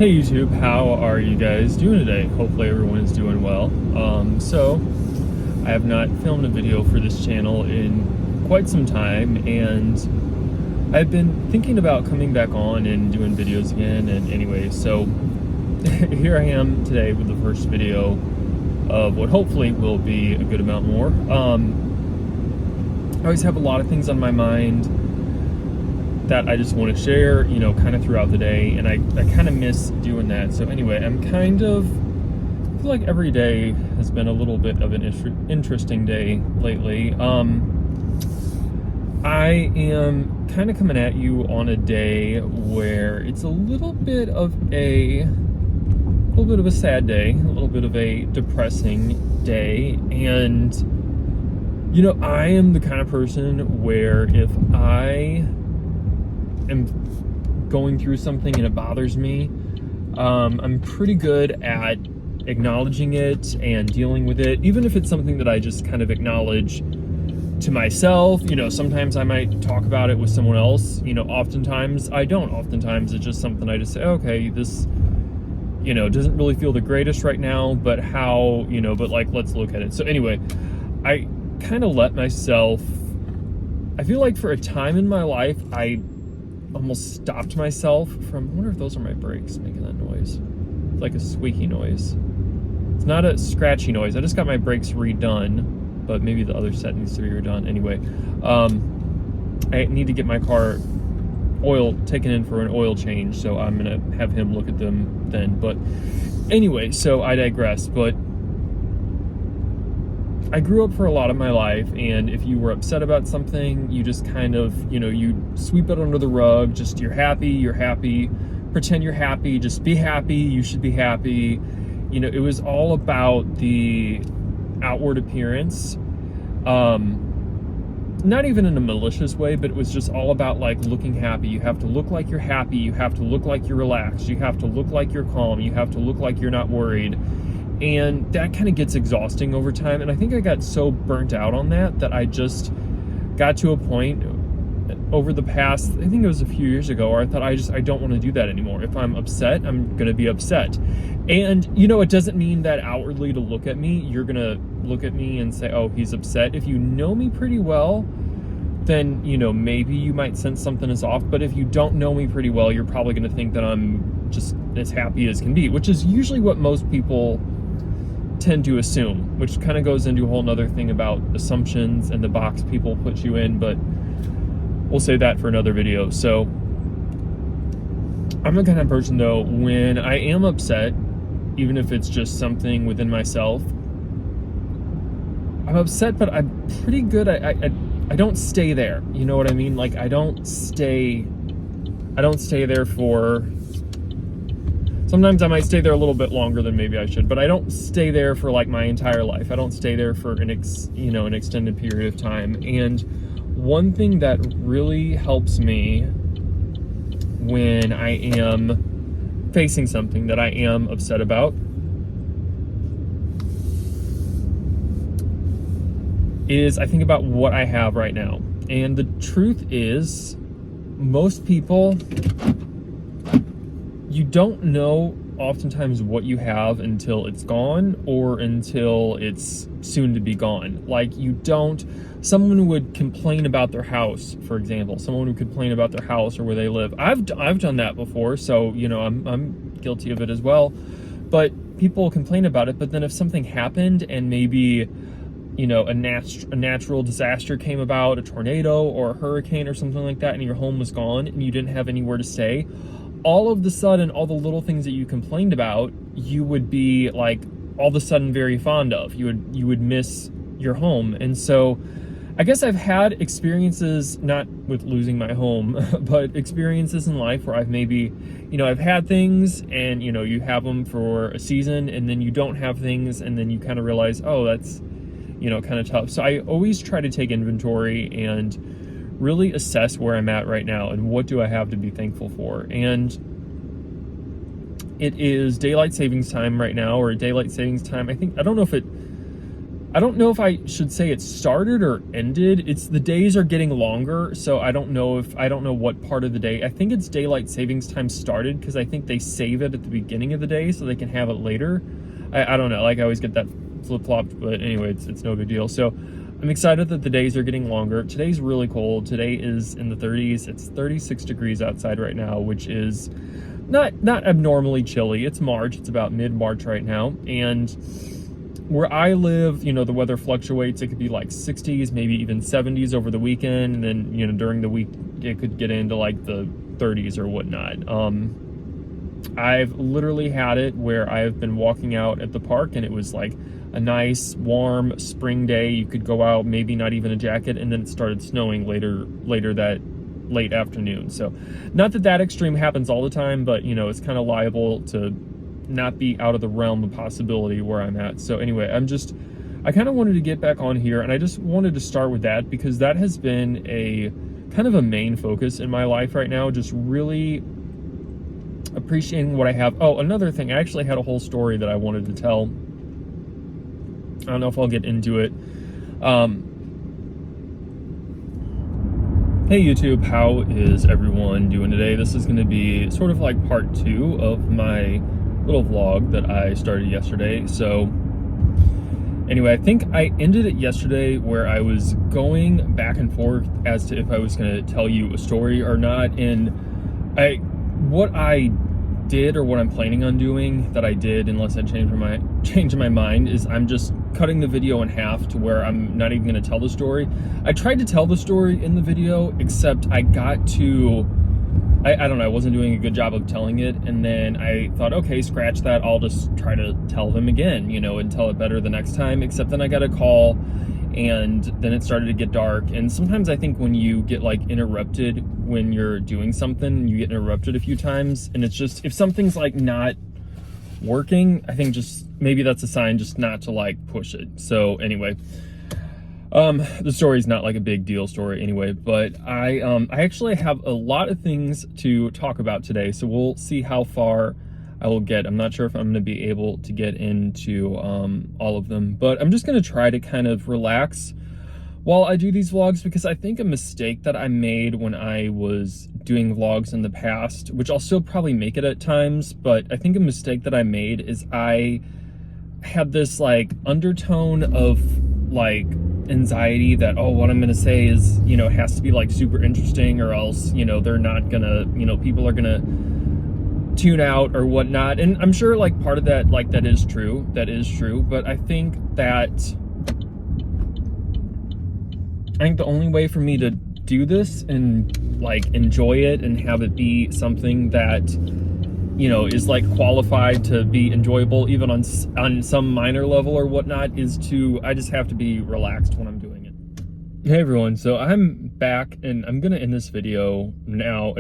Hey YouTube, how are you guys doing today? Hopefully everyone is doing well. So I have not filmed a video for this channel in quite some time, and I've been thinking about coming back on and doing videos again. And anyway, so here I am today with the first video of what hopefully will be a good amount more. I always have a lot of things on my mind that I just want to share, kind of throughout the day, and I kind of miss doing that. So anyway, I feel like every day has been a little bit of an interesting day lately. I am kind of coming at you on a day where it's a little bit of a sad day, a little bit of a depressing day, and I am the kind of person where if I am going through something and it bothers me, I'm pretty good at acknowledging it and dealing with it, even if it's something that I just kind of acknowledge to myself. Sometimes I might talk about it with someone else. Oftentimes I don't. Oftentimes it's just something I just say, okay, this doesn't really feel the greatest right now, but let's look at it. So anyway, I kind of let myself, I feel like for a time in my life I almost stopped myself from, I wonder if those are my brakes making that noise. It's like a squeaky noise. It's not a scratchy noise. I just got my brakes redone, but maybe the other set needs to be redone. Anyway, I need to get my car oil taken in for an oil change, so I'm gonna have him look at them then. But anyway, so I digress. But I grew up for a lot of my life, and if you were upset about something, you just kind of, you sweep it under the rug. Just, you're happy, pretend you're happy, just be happy, you should be happy. It was all about the outward appearance. Not even in a malicious way, but it was just all about like looking happy. You have to look like you're happy, you have to look like you're relaxed, you have to look like you're calm, you have to look like you're not worried. And that kind of gets exhausting over time. And I think I got so burnt out on that I just got to a point over the past, I think it was a few years ago, where I thought I don't want to do that anymore. If I'm upset, I'm going to be upset. And, it doesn't mean that outwardly to look at me, you're going to look at me and say, oh, he's upset. If you know me pretty well, then, maybe you might sense something is off. But if you don't know me pretty well, you're probably going to think that I'm just as happy as can be, which is usually what most people tend to assume, which kind of goes into a whole nother thing about assumptions and the box people put you in, but we'll save that for another video. So I'm the kind of person, though, when I am upset, even if it's just something within myself, I'm upset, but I'm pretty good. I don't stay there. You know what I mean? Like, I don't stay there for, sometimes I might stay there a little bit longer than maybe I should, but I don't stay there for like my entire life. I don't stay there for an extended period of time. And one thing that really helps me when I am facing something that I am upset about is I think about what I have right now. And the truth is, most people, you don't know oftentimes what you have until it's gone, or until it's soon to be gone. Like, someone would complain about their house, for example. Someone would complain about their house or where they live. I've done that before, so, I'm guilty of it as well. But people complain about it, but then if something happened and maybe, a natural disaster came about, a tornado or a hurricane or something like that, and your home was gone and you didn't have anywhere to stay, all of the sudden, all the little things that you complained about, you would be like all of a sudden very fond of. You would miss your home. And so I guess I've had experiences, not with losing my home, but experiences in life where I've maybe, I've had things and, you have them for a season, and then you don't have things, and then you kind of realize, oh, that's, kind of tough. So I always try to take inventory and really assess where I'm at right now and what do I have to be thankful for. And it is daylight savings time right now, or daylight savings time. I don't know if it I don't know if I should say it started or ended. It's the days are getting longer, so I don't know what part of the day. I think it's daylight savings time started because I think they save it at the beginning of the day so they can have it later. I don't know. Like I always get that flip-flopped, but anyway, it's no big deal. So I'm excited that the days are getting longer. Today's really cold. Today is in the 30s. It's 36 degrees outside right now, which is not abnormally chilly. It's March. It's about mid-March right now, and where I live, you know, the weather fluctuates. It could be like 60s, maybe even 70s over the weekend. And then, you know, during the week, it could get into like the 30s or whatnot. I've literally had it where I've been walking out at the park and it was like a nice, warm spring day. You could go out, maybe not even a jacket, and then it started snowing later that late afternoon. So not that extreme happens all the time, but, you know, it's kind of liable to not be out of the realm of possibility where I'm at. So anyway, I kind of wanted to get back on here, and I just wanted to start with that because that has been a kind of a main focus in my life right now, just really appreciating what I have. Oh, another thing, I actually had a whole story that I wanted to tell. I don't know if I'll get into it. Hey YouTube, how is everyone doing today? This is going to be sort of like part 2 of my little vlog that I started yesterday. So anyway, I think I ended it yesterday where I was going back and forth as to if I was going to tell you a story or not. And what I did, or what I'm planning on doing that I did, unless I change my mind, is I'm just cutting the video in half to where I'm not even going to tell the story. I tried to tell the story in the video, except I got to I don't know, I wasn't doing a good job of telling it, and then I thought, okay, scratch that, I'll just try to tell them again, you know, and tell it better the next time. Except then I got a call, and then it started to get dark. And sometimes I think when you get like interrupted when you're doing something, you get interrupted a few times, and it's just, if something's like not working, I think just maybe that's a sign just not to like push it. So anyway, the story's not like a big deal story anyway, but I actually have a lot of things to talk about today, so we'll see how far I will get. I'm not sure if I'm going to be able to get into all of them, but I'm just going to try to kind of relax while I do these vlogs, because I think a mistake that I made when I was doing vlogs in the past, which I'll still probably make it at times, but I think a mistake that I made is I had this like undertone of like anxiety that, oh, what I'm gonna say is, you know, has to be like super interesting, or else, you know, they're not gonna, you know, people are gonna tune out or whatnot. And I'm sure like part of that, like that is true, but I think the only way for me to do this and like enjoy it and have it be something that, you know, is like qualified to be enjoyable even on some minor level or whatnot, is I just have to be relaxed when I'm doing it. Hey everyone, so I'm back and I'm gonna end this video now.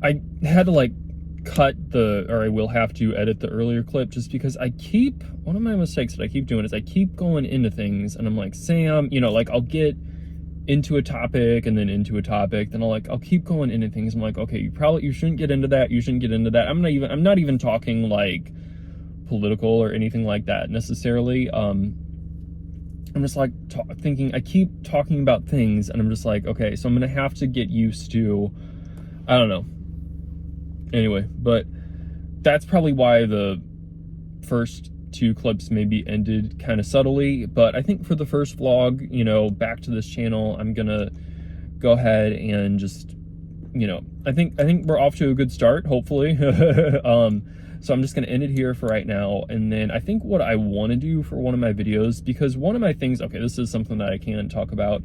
I had to like I will have to edit the earlier clip, just because one of my mistakes that I keep doing is I keep going into things and I'm like, Sam, you know, like I'll get into a topic and then into a topic, then I'll keep going into things. I'm like, okay, you shouldn't get into that. You shouldn't get into that. I'm not even talking like political or anything like that necessarily. I'm just like thinking, I keep talking about things and I'm just like, okay, so I'm going to have to get used to, I don't know. Anyway, but that's probably why the first 2 clips maybe ended kind of subtly. But I think for the first vlog, you know, back to this channel, I'm gonna go ahead and just, you know, I think we're off to a good start, hopefully. So I'm just gonna end it here for right now. And then I think what I want to do for one of my videos, because one of my things, okay, this is something that I can talk about,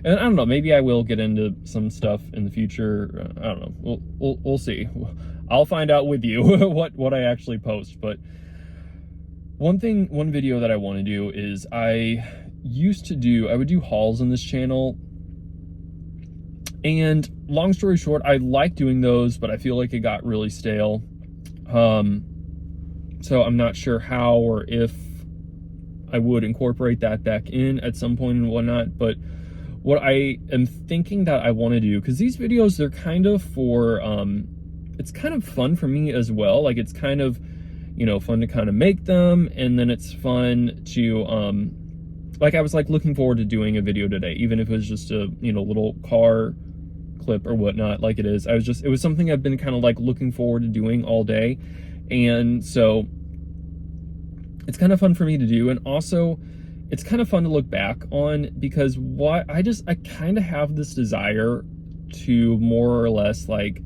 and I don't know, maybe I will get into some stuff in the future. I don't know, we'll see. I'll find out with you what I actually post. But one video that I want to do is I would do hauls on this channel, and long story short, I like doing those, but I feel like it got really stale. So I'm not sure how or if I would incorporate that back in at some point and whatnot. But what I am thinking that I want to do, because these videos, they're kind of for, it's kind of fun for me as well. Like, it's kind of, fun to kind of make them, and then it's fun to like, I was like looking forward to doing a video today, even if it was just a little car clip or whatnot, like it is. It was something I've been kind of like looking forward to doing all day, and so it's kind of fun for me to do. And also it's kind of fun to look back on, because I kind of have this desire to more or less like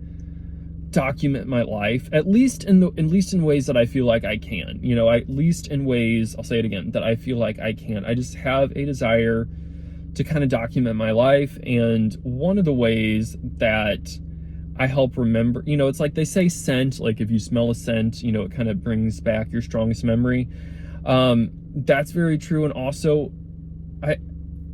document my life, at least in ways that I feel like I can, at least in ways, I'll say it again, that I feel like I can. I just have a desire to kind of document my life. And one of the ways that I help remember, it's like they say scent, like if you smell a scent, it kind of brings back your strongest memory. That's very true. And also,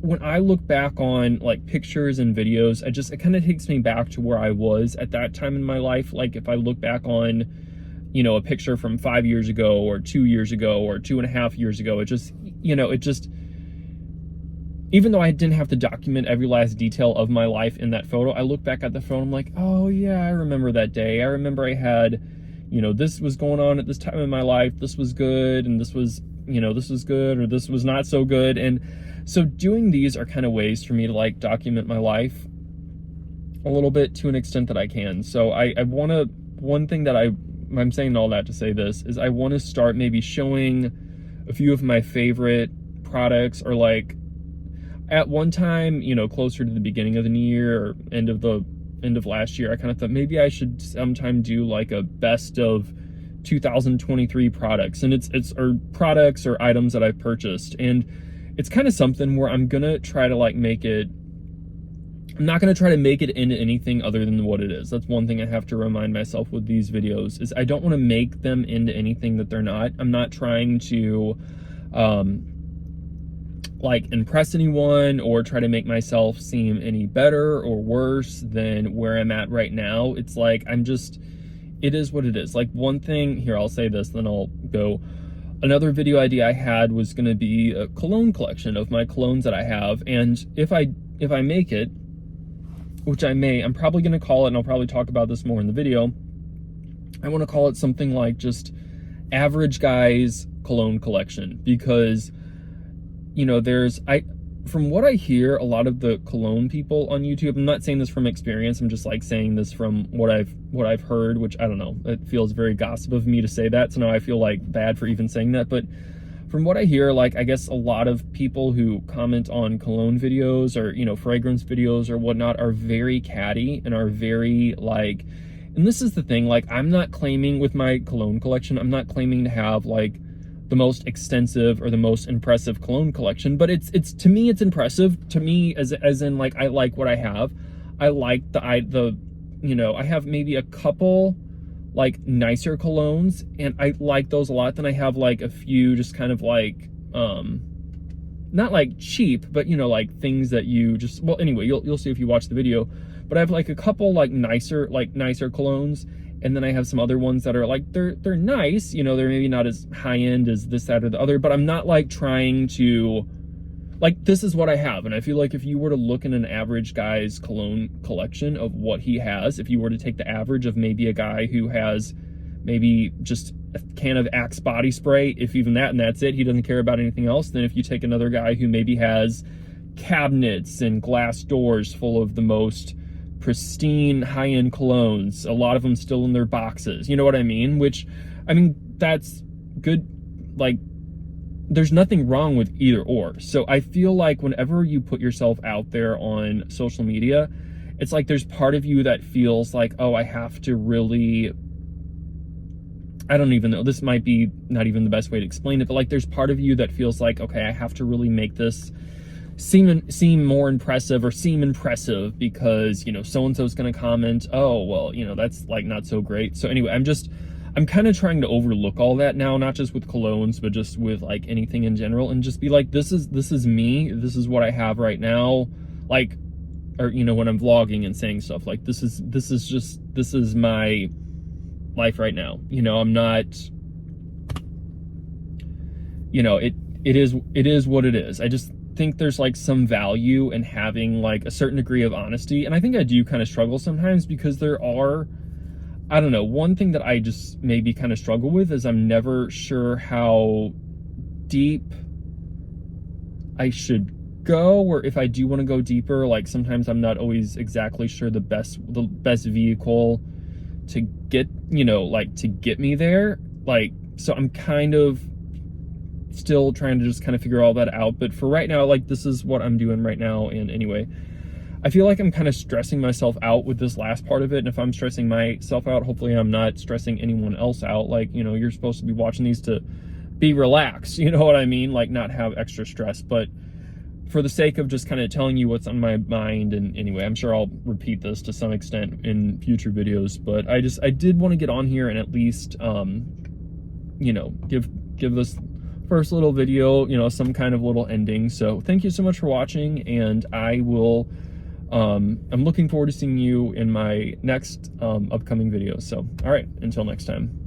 when I look back on like pictures and videos, it kind of takes me back to where I was at that time in my life. Like if I look back on, a picture from 5 years ago or 2 years ago or 2.5 years ago, even though I didn't have to document every last detail of my life in that photo, I look back at the photo, I'm like, oh yeah, I remember that day. I remember I had, this was going on at this time in my life. This was good, and this was good, or this was not so good. And so doing these are kind of ways for me to like document my life a little bit to an extent that I can. So one thing that I'm saying all that to say this is I want to start maybe showing a few of my favorite products, or like at one time, closer to the beginning of the year or end of last year, I kind of thought maybe I should sometime do like a best of 2023 products, and it's products or items that I've purchased. And it's kind of something where I'm gonna try to like I'm not gonna try to make it into anything other than what it is. That's one thing I have to remind myself with these videos, is I don't want to make them into anything that they're not. I'm not trying to like impress anyone or try to make myself seem any better or worse than where I'm at right now. It's like it is what it is. Like one thing here, I'll say this, then I'll go. Another video idea I had was going to be a cologne collection of my colognes that I have. And if I make it, which I may, I'm probably going to call it, and I'll probably talk about this more in the video, I want to call it something like just Average Guy's Cologne Collection. Because, from what I hear, a lot of the cologne people on YouTube, I'm not saying this from experience, I'm just like saying this from what I've heard, which I don't know, it feels very gossip of me to say that, so now I feel like bad for even saying that. But from what I hear, like I guess a lot of people who comment on cologne videos or fragrance videos or whatnot are very catty and are very like, and this is the thing, like I'm not claiming with my cologne collection, I'm not claiming to have like the most extensive or the most impressive cologne collection, but it's to me, it's impressive to me as in like I like what I have. I like I have maybe a couple like nicer colognes, and I like those a lot. Then I have like a few just kind of like not like cheap, but like things that you just, well anyway, you'll see if you watch the video. But I have like a couple like nicer colognes. And then I have some other ones that are like, they're nice, they're maybe not as high end as this, that, or the other, but I'm not like trying to, like, this is what I have. And I feel like if you were to look in an Average Guy's cologne collection of what he has, if you were to take the average of maybe a guy who has maybe just a can of Axe body spray, if even that, and that's it, he doesn't care about anything else. Then if you take another guy who maybe has cabinets and glass doors full of the most pristine high-end colognes, a lot of them still in their boxes, you know what I mean? Which, I mean, that's good. Like, there's nothing wrong with either or. So I feel like whenever you put yourself out there on social media, it's like there's part of you that feels like, oh, I have to really, I don't even know, this might be not even the best way to explain it, but like there's part of you that feels like, okay, I have to really make this seem more impressive or seem impressive because so-and-so's gonna comment, oh well, that's like not so great. So anyway, I'm kind of trying to overlook all that now, not just with colognes, but just with like anything in general, and just be like, this is me, this is what I have right now. Like, or when I'm vlogging and saying stuff like this is my life right now. I'm not, it is what it is. I just think there's like some value in having like a certain degree of honesty, and I think I do kind of struggle sometimes because there are I don't know, one thing that I just maybe kind of struggle with is I'm never sure how deep I should go, or if I do want to go deeper. Like sometimes I'm not always exactly sure the best vehicle to get, you know, like to get me there. Like, so I'm kind of still trying to just kind of figure all that out. But for right now, like this is what I'm doing right now. And anyway, I feel like I'm kind of stressing myself out with this last part of it. And if I'm stressing myself out, hopefully I'm not stressing anyone else out. Like, you know, you're supposed to be watching these to be relaxed, you know what I mean? Like not have extra stress. But for the sake of just kind of telling you what's on my mind, and anyway, I'm sure I'll repeat this to some extent in future videos, but I did want to get on here and at least, you know, give this first little video, you know, some kind of little ending. So thank you so much for watching, and I will, I'm looking forward to seeing you in my next upcoming video. So, all right, until next time.